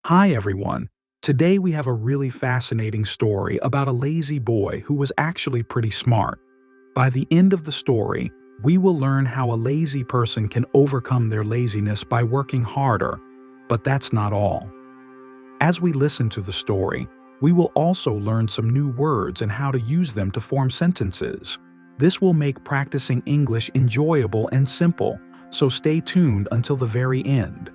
Hi everyone. Today we have a really fascinating story about a lazy boy who was actually pretty smart. By the end of the story, we will learn how a lazy person can overcome their laziness by working harder. But that's not all. As we listen to the story, we will also learn some new words and how to use them to form sentences. This will make practicing English enjoyable and simple, so stay tuned until the very end.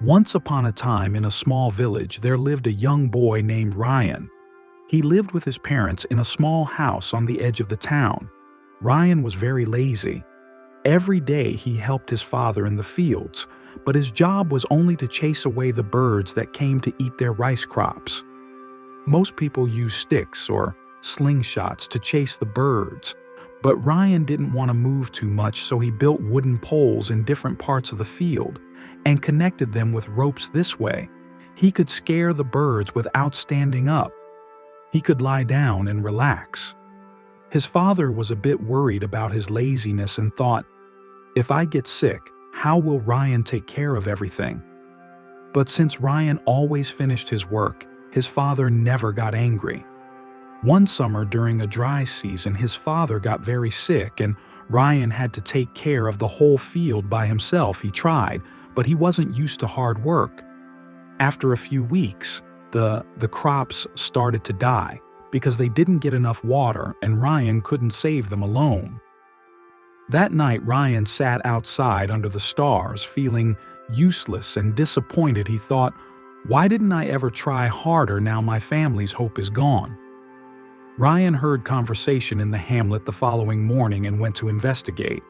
Once upon a time in a small village there lived a young boy named Ryan. He lived with his parents in a small house on the edge of the town. Ryan was very lazy. Every day he helped his father in the fields, but his job was only to chase away the birds that came to eat their rice crops. Most people use sticks or slingshots to chase the birds, but Ryan didn't want to move too much, so he built wooden poles in different parts of the field and connected them with ropes. This way, he could scare the birds without standing up. He could lie down and relax. His father was a bit worried about his laziness and thought, "If I get sick, how will Ryan take care of everything?" But since Ryan always finished his work, his father never got angry. One summer during a dry season, his father got very sick and Ryan had to take care of the whole field by himself. He tried, but he wasn't used to hard work. After a few weeks, the crops started to die because they didn't get enough water and Ryan couldn't save them alone. That night, Ryan sat outside under the stars, feeling useless and disappointed. He thought, "Why didn't I ever try harder now my family's hope is gone?" Ryan heard conversation in the hamlet the following morning and went to investigate.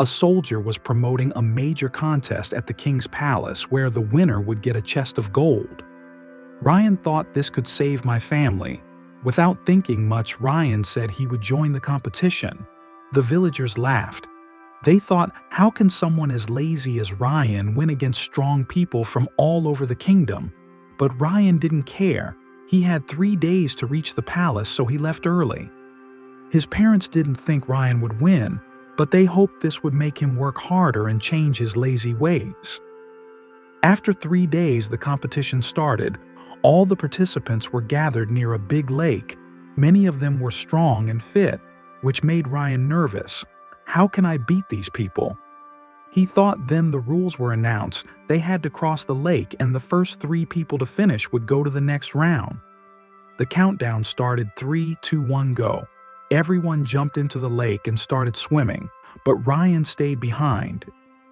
A soldier was promoting a major contest at the king's palace where the winner would get a chest of gold. Ryan thought, "This could save my family." Without thinking much, Ryan said he would join the competition. The villagers laughed. They thought, how can someone as lazy as Ryan win against strong people from all over the kingdom? But Ryan didn't care. He had 3 days to reach the palace, so he left early. His parents didn't think Ryan would win, but they hoped this would make him work harder and change his lazy ways. After 3 days, the competition started. All the participants were gathered near a big lake. Many of them were strong and fit, which made Ryan nervous. How can I beat these people? He thought. Then the rules were announced. They had to cross the lake, and the first 3 people to finish would go to the next round. The countdown started. 3, 2, 1, go. Everyone jumped into the lake and started swimming, but Ryan stayed behind.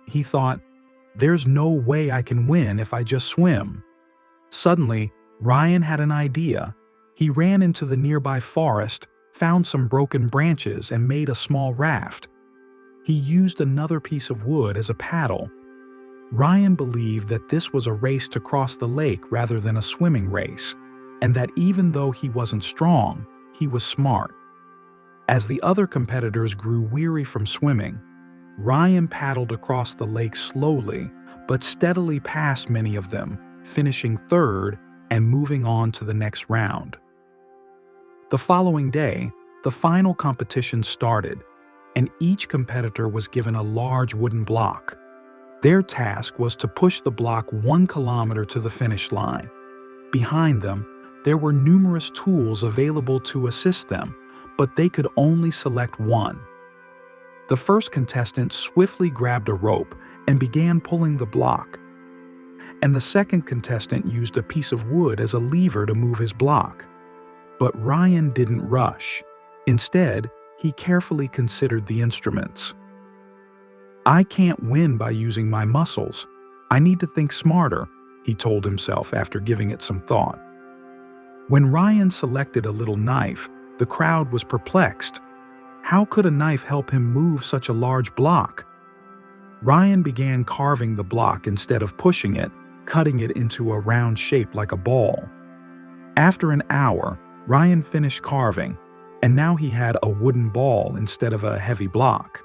He thought, "There's no way I can win if I just swim." Suddenly, Ryan had an idea. He ran into the nearby forest, found some broken branches, and made a small raft. He used another piece of wood as a paddle. Ryan believed that this was a race to cross the lake rather than a swimming race, and that even though he wasn't strong, he was smart. As the other competitors grew weary from swimming, Ryan paddled across the lake slowly but steadily past many of them, finishing third and moving on to the next round. The following day, the final competition started, and each competitor was given a large wooden block. Their task was to push the block 1 kilometer to the finish line. Behind them, there were numerous tools available to assist them, but they could only select one. The first contestant swiftly grabbed a rope and began pulling the block, and the second contestant used a piece of wood as a lever to move his block. But Ryan didn't rush. Instead, he carefully considered the instruments. "I can't win by using my muscles. I need to think smarter," he told himself after giving it some thought. When Ryan selected a little knife, the crowd was perplexed. How could a knife help him move such a large block? Ryan began carving the block instead of pushing it, cutting it into a round shape like a ball. After an hour, Ryan finished carving, and now he had a wooden ball instead of a heavy block.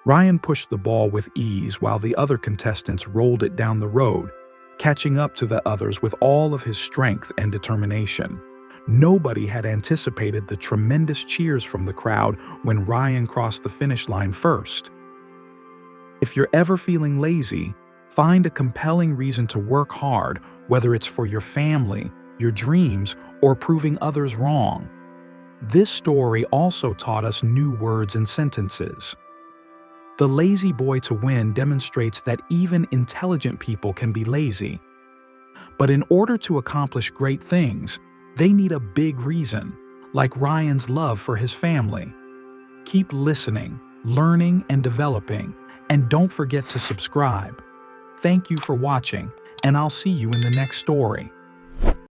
Ryan pushed the ball with ease while the other contestants rolled it down the road, catching up to the others with all of his strength and determination. Nobody had anticipated the tremendous cheers from the crowd when Ryan crossed the finish line first. If you're ever feeling lazy, find a compelling reason to work hard whether it's for your family, your dreams, or proving others wrong. This story also taught us new words and sentences. The lazy boy to win demonstrates that even intelligent people can be lazy. But in order to accomplish great things, they need a big reason, like Ryan's love for his family. Keep listening, learning, and developing, and don't forget to subscribe. Thank you for watching, and I'll see you in the next story.